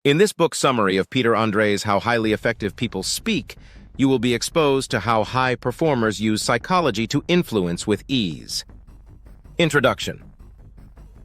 In this book summary of Peter Andrei's How Highly Effective People Speak, you will be exposed to how high performers use psychology to influence with ease. Introduction.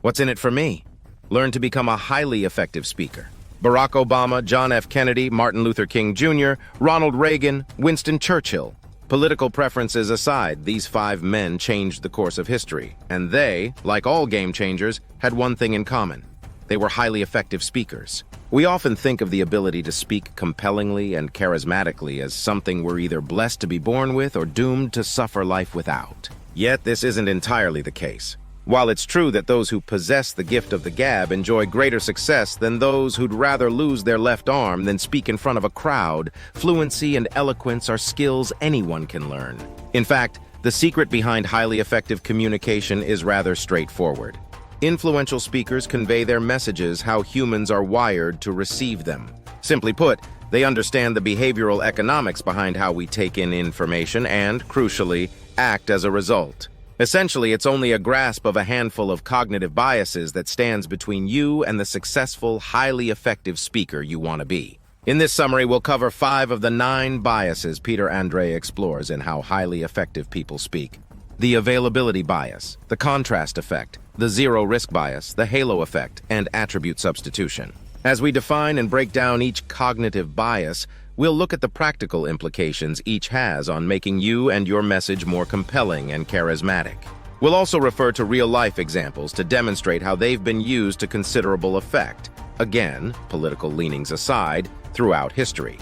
What's in it for me? Learn to become a highly effective speaker. Barack Obama, John F. Kennedy, Martin Luther King Jr., Ronald Reagan, Winston Churchill. Political preferences aside, these 5 men changed the course of history, and they, like all game changers, had one thing in common. They were highly effective speakers. We often think of the ability to speak compellingly and charismatically as something we're either blessed to be born with or doomed to suffer life without. Yet this isn't entirely the case. While it's true that those who possess the gift of the gab enjoy greater success than those who'd rather lose their left arm than speak in front of a crowd, fluency and eloquence are skills anyone can learn. In fact, the secret behind highly effective communication is rather straightforward. Influential speakers convey their messages how humans are wired to receive them. Simply put, they understand the behavioral economics behind how we take in information and, crucially, act as a result. Essentially, it's only a grasp of a handful of cognitive biases that stands between you and the successful, highly effective speaker you want to be. In this summary, we'll cover 5 of the 9 biases Peter Andrei explores in How Highly Effective People Speak. The availability bias, the contrast effect, the zero-risk bias, the halo effect, and attribute substitution. As we define and break down each cognitive bias, we'll look at the practical implications each has on making you and your message more compelling and charismatic. We'll also refer to real-life examples to demonstrate how they've been used to considerable effect, again, political leanings aside, throughout history.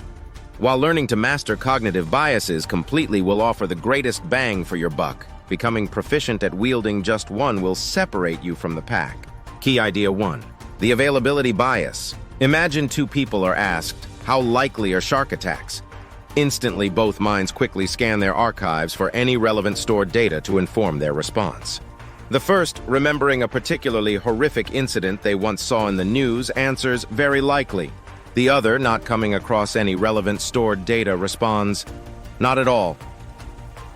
While learning to master cognitive biases completely will offer the greatest bang for your buck, becoming proficient at wielding just one will separate you from the pack. Key idea 1. The availability bias. Imagine 2 people are asked, how likely are shark attacks? Instantly, both minds quickly scan their archives for any relevant stored data to inform their response. The first, remembering a particularly horrific incident they once saw in the news, answers, very likely. The other, not coming across any relevant stored data, responds, not at all.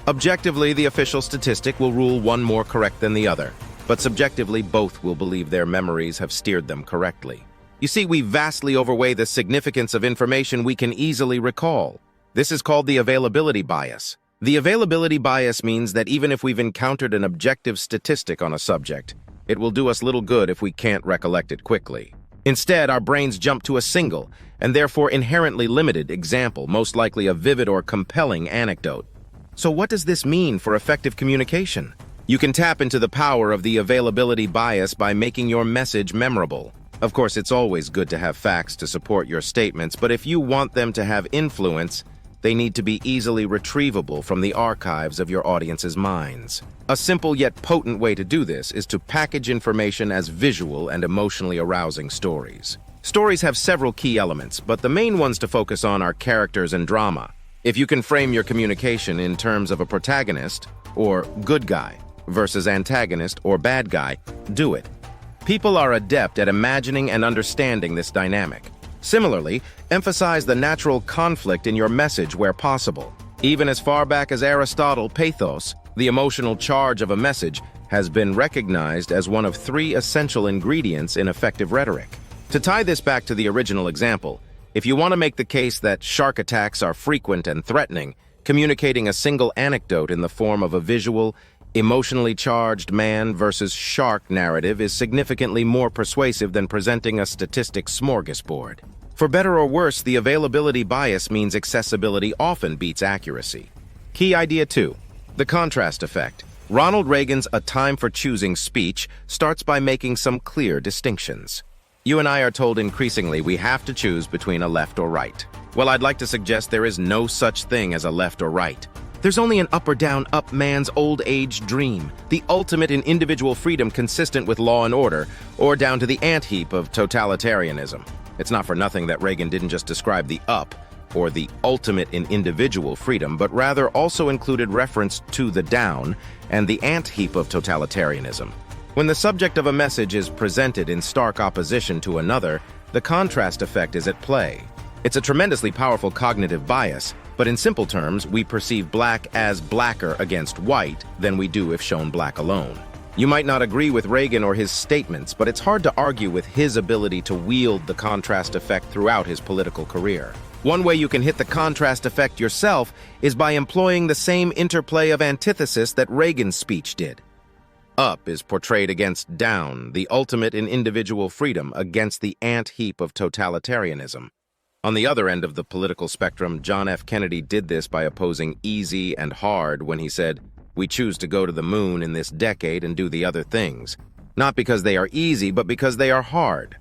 Objectively, the official statistic will rule one more correct than the other, but subjectively, both will believe their memories have steered them correctly. You see, we vastly overweigh the significance of information we can easily recall. This is called the availability bias. The availability bias means that even if we've encountered an objective statistic on a subject, it will do us little good if we can't recollect it quickly. Instead, our brains jump to a single, and therefore inherently limited, example, most likely a vivid or compelling anecdote. So what does this mean for effective communication? You can tap into the power of the availability bias by making your message memorable. Of course, it's always good to have facts to support your statements, but if you want them to have influence, they need to be easily retrievable from the archives of your audience's minds. A simple yet potent way to do this is to package information as visual and emotionally arousing stories. Stories have several key elements, but the main ones to focus on are characters and drama. If you can frame your communication in terms of a protagonist, or good guy, versus antagonist or bad guy, do it. People are adept at imagining and understanding this dynamic. Similarly, emphasize the natural conflict in your message where possible. Even as far back as Aristotle, pathos, the emotional charge of a message, has been recognized as one of 3 essential ingredients in effective rhetoric. To tie this back to the original example, if you want to make the case that shark attacks are frequent and threatening, communicating a single anecdote in the form of a visual, emotionally charged man versus shark narrative is significantly more persuasive than presenting a statistic smorgasbord. For better or worse, the availability bias means accessibility often beats accuracy. Key idea 2. The contrast effect. Ronald Reagan's A Time for Choosing speech starts by making some clear distinctions. You and I are told increasingly we have to choose between a left or right. Well, I'd like to suggest there is no such thing as a left or right. There's only an up or down up man's old age dream, the ultimate in individual freedom consistent with law and order, or down to the ant heap of totalitarianism. It's not for nothing that Reagan didn't just describe the up, or the ultimate in individual freedom, but rather also included reference to the down and the ant heap of totalitarianism. When the subject of a message is presented in stark opposition to another, the contrast effect is at play. It's a tremendously powerful cognitive bias, but in simple terms, we perceive black as blacker against white than we do if shown black alone. You might not agree with Reagan or his statements, but it's hard to argue with his ability to wield the contrast effect throughout his political career. One way you can hit the contrast effect yourself is by employing the same interplay of antithesis that Reagan's speech did. Up is portrayed against down, the ultimate in individual freedom, against the ant heap of totalitarianism. On the other end of the political spectrum, John F. Kennedy did this by opposing easy and hard when he said, "We choose to go to the moon in this decade and do the other things, not because they are easy, but because they are hard."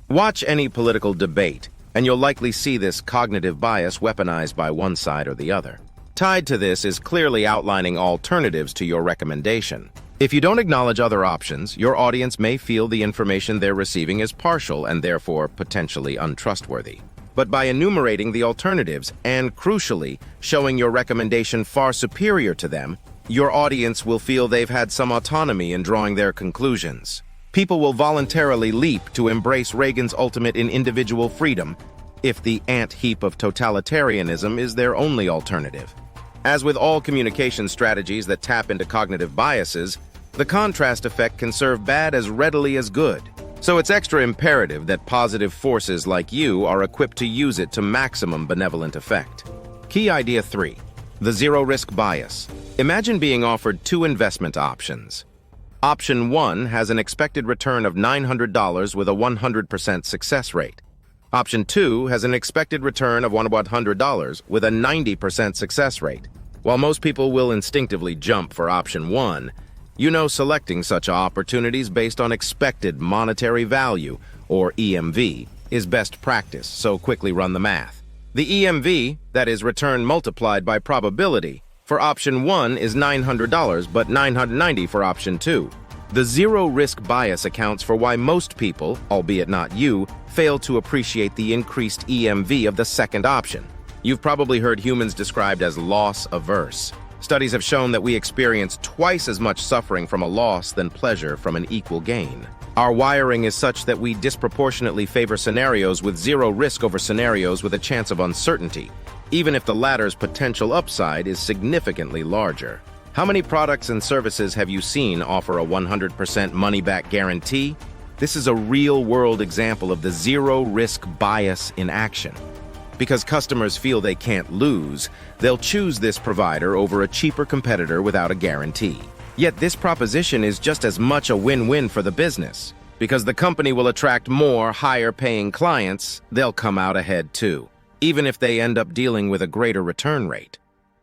Watch any political debate, and you'll likely see this cognitive bias weaponized by one side or the other. Tied to this is clearly outlining alternatives to your recommendation. If you don't acknowledge other options, your audience may feel the information they're receiving is partial and therefore potentially untrustworthy. But by enumerating the alternatives and, crucially, showing your recommendation far superior to them, your audience will feel they've had some autonomy in drawing their conclusions. People will voluntarily leap to embrace Reagan's ultimate in individual freedom if the ant heap of totalitarianism is their only alternative. As with all communication strategies that tap into cognitive biases, the contrast effect can serve bad as readily as good. So it's extra imperative that positive forces like you are equipped to use it to maximum benevolent effect. Key idea 3. The zero-risk bias. Imagine being offered two investment options. Option 1 has an expected return of $900 with a 100% success rate. Option 2 has an expected return of $100 with a 90% success rate. While most people will instinctively jump for option 1, you know selecting such opportunities based on expected monetary value, or EMV, is best practice, so quickly run the math. The EMV, that is return multiplied by probability, for option 1 is $900, but $990 for option 2. The zero-risk bias accounts for why most people, albeit not you, fail to appreciate the increased EMV of the second option. You've probably heard humans described as loss-averse. Studies have shown that we experience twice as much suffering from a loss than pleasure from an equal gain. Our wiring is such that we disproportionately favor scenarios with zero risk over scenarios with a chance of uncertainty, even if the latter's potential upside is significantly larger. How many products and services have you seen offer a 100% money-back guarantee? This is a real-world example of the zero-risk bias in action. Because customers feel they can't lose, they'll choose this provider over a cheaper competitor without a guarantee. Yet this proposition is just as much a win-win for the business. Because the company will attract more higher-paying clients, they'll come out ahead too, even if they end up dealing with a greater return rate.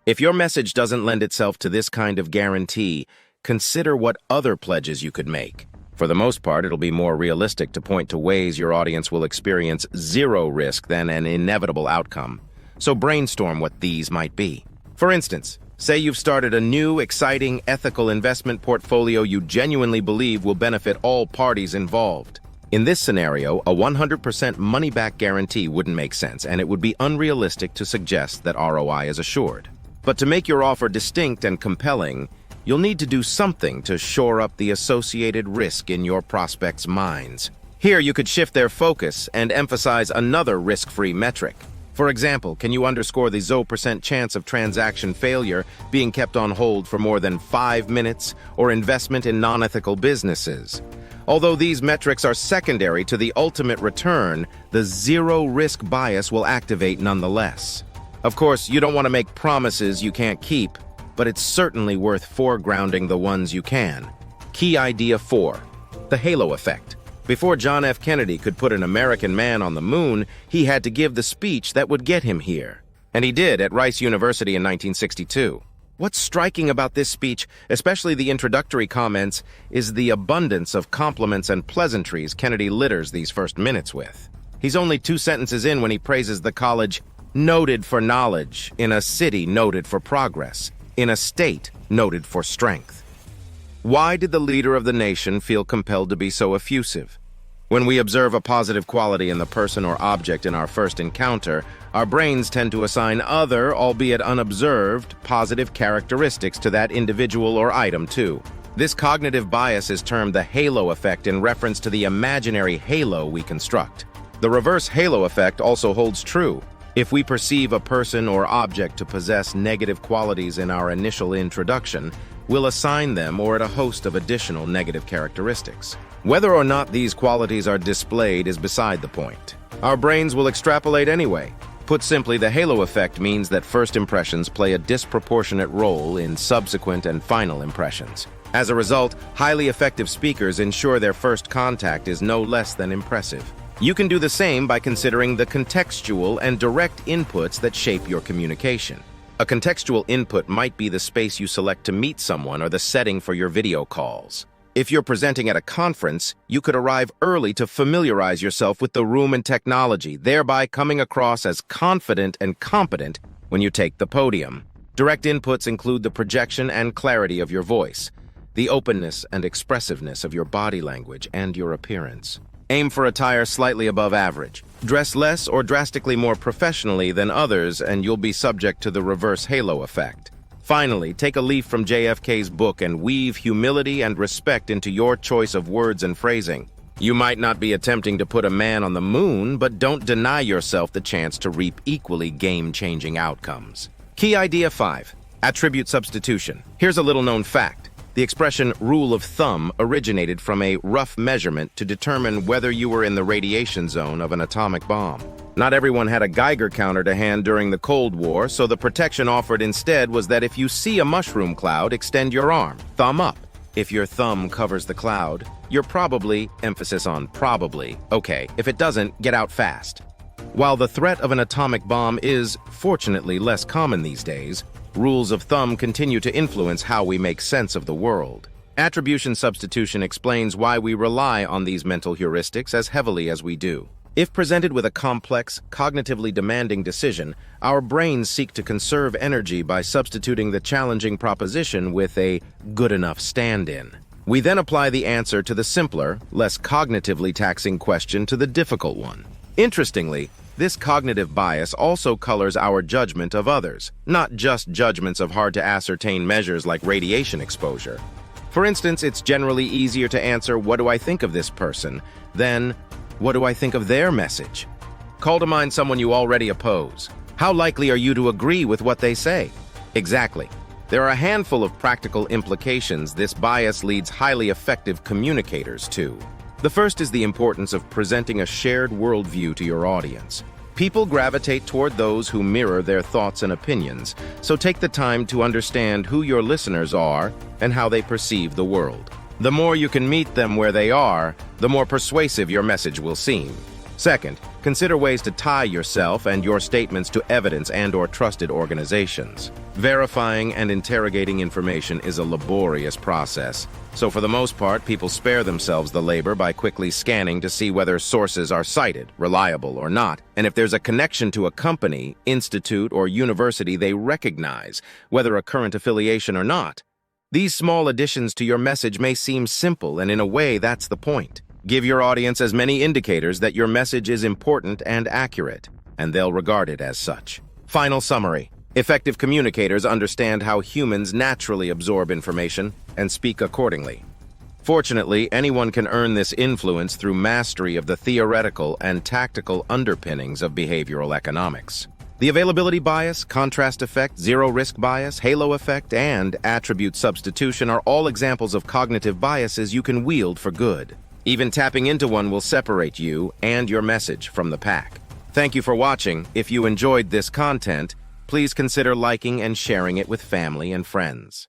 If your message doesn't lend itself to this kind of guarantee, consider what other pledges you could make. For the most part, it'll be more realistic to point to ways your audience will experience zero risk than an inevitable outcome. So brainstorm what these might be. For instance, say you've started a new, exciting, ethical investment portfolio you genuinely believe will benefit all parties involved. In this scenario, a 100% money-back guarantee wouldn't make sense, and it would be unrealistic to suggest that ROI is assured. But to make your offer distinct and compelling, you'll need to do something to shore up the associated risk in your prospects' minds. Here, you could shift their focus and emphasize another risk-free metric. For example, can you underscore the 0% chance of transaction failure, being kept on hold for more than 5 minutes, or investment in non-ethical businesses? Although these metrics are secondary to the ultimate return, the zero-risk bias will activate nonetheless. Of course, you don't want to make promises you can't keep, but it's certainly worth foregrounding the ones you can. Key idea 4. The halo effect. Before John F. Kennedy could put an American man on the moon, he had to give the speech that would get him here. And he did at Rice University in 1962. What's striking about this speech, especially the introductory comments, is the abundance of compliments and pleasantries Kennedy litters these first minutes with. He's only 2 sentences in when he praises the college, noted for knowledge, in a city noted for progress, in a state noted for strength. Why did the leader of the nation feel compelled to be so effusive? When we observe a positive quality in the person or object in our first encounter, our brains tend to assign other, albeit unobserved, positive characteristics to that individual or item too. This cognitive bias is termed the halo effect in reference to the imaginary halo we construct. The reverse halo effect also holds true. If we perceive a person or object to possess negative qualities in our initial introduction, we'll assign them or at a host of additional negative characteristics. Whether or not these qualities are displayed is beside the point. Our brains will extrapolate anyway. Put simply, the halo effect means that first impressions play a disproportionate role in subsequent and final impressions. As a result, highly effective speakers ensure their first contact is no less than impressive. You can do the same by considering the contextual and direct inputs that shape your communication. A contextual input might be the space you select to meet someone or the setting for your video calls. If you're presenting at a conference, you could arrive early to familiarize yourself with the room and technology, thereby coming across as confident and competent when you take the podium. Direct inputs include the projection and clarity of your voice, the openness and expressiveness of your body language, and your appearance. Aim for attire slightly above average. Dress less or drastically more professionally than others, and you'll be subject to the reverse halo effect. Finally, take a leaf from JFK's book and weave humility and respect into your choice of words and phrasing. You might not be attempting to put a man on the moon, but don't deny yourself the chance to reap equally game-changing outcomes. Key idea 5. Attribute substitution. Here's a little-known fact. The expression rule of thumb originated from a rough measurement to determine whether you were in the radiation zone of an atomic bomb. Not everyone had a Geiger counter to hand during the Cold War, so the protection offered instead was that if you see a mushroom cloud, extend your arm, thumb up. If your thumb covers the cloud, you're probably, emphasis on probably, okay. If it doesn't, get out fast. While the threat of an atomic bomb is, fortunately, less common these days, rules of thumb continue to influence how we make sense of the world. Attribution substitution explains why we rely on these mental heuristics as heavily as we do. If presented with a complex, cognitively demanding decision, our brains seek to conserve energy by substituting the challenging proposition with a good enough stand-in. We then apply the answer to the simpler, less cognitively taxing question to the difficult one. Interestingly, this cognitive bias also colors our judgment of others, not just judgments of hard-to-ascertain measures like radiation exposure. For instance, it's generally easier to answer, "What do I think of this person?" than, "What do I think of their message?" Call to mind someone you already oppose. How likely are you to agree with what they say? Exactly. There are a handful of practical implications this bias leads highly effective communicators to. The first is the importance of presenting a shared worldview to your audience. People gravitate toward those who mirror their thoughts and opinions, so take the time to understand who your listeners are and how they perceive the world. The more you can meet them where they are, the more persuasive your message will seem. Second, consider ways to tie yourself and your statements to evidence and/or trusted organizations. Verifying and interrogating information is a laborious process, so for the most part, people spare themselves the labor by quickly scanning to see whether sources are cited, reliable or not, and if there's a connection to a company, institute, or university they recognize, whether a current affiliation or not. These small additions to your message may seem simple, and in a way, that's the point. Give your audience as many indicators that your message is important and accurate, and they'll regard it as such. Final summary. Effective communicators understand how humans naturally absorb information and speak accordingly. Fortunately, anyone can earn this influence through mastery of the theoretical and tactical underpinnings of behavioral economics. The availability bias, contrast effect, zero-risk bias, halo effect, and attribute substitution are all examples of cognitive biases you can wield for good. Even tapping into one will separate you and your message from the pack. Thank you for watching. If you enjoyed this content, please consider liking and sharing it with family and friends.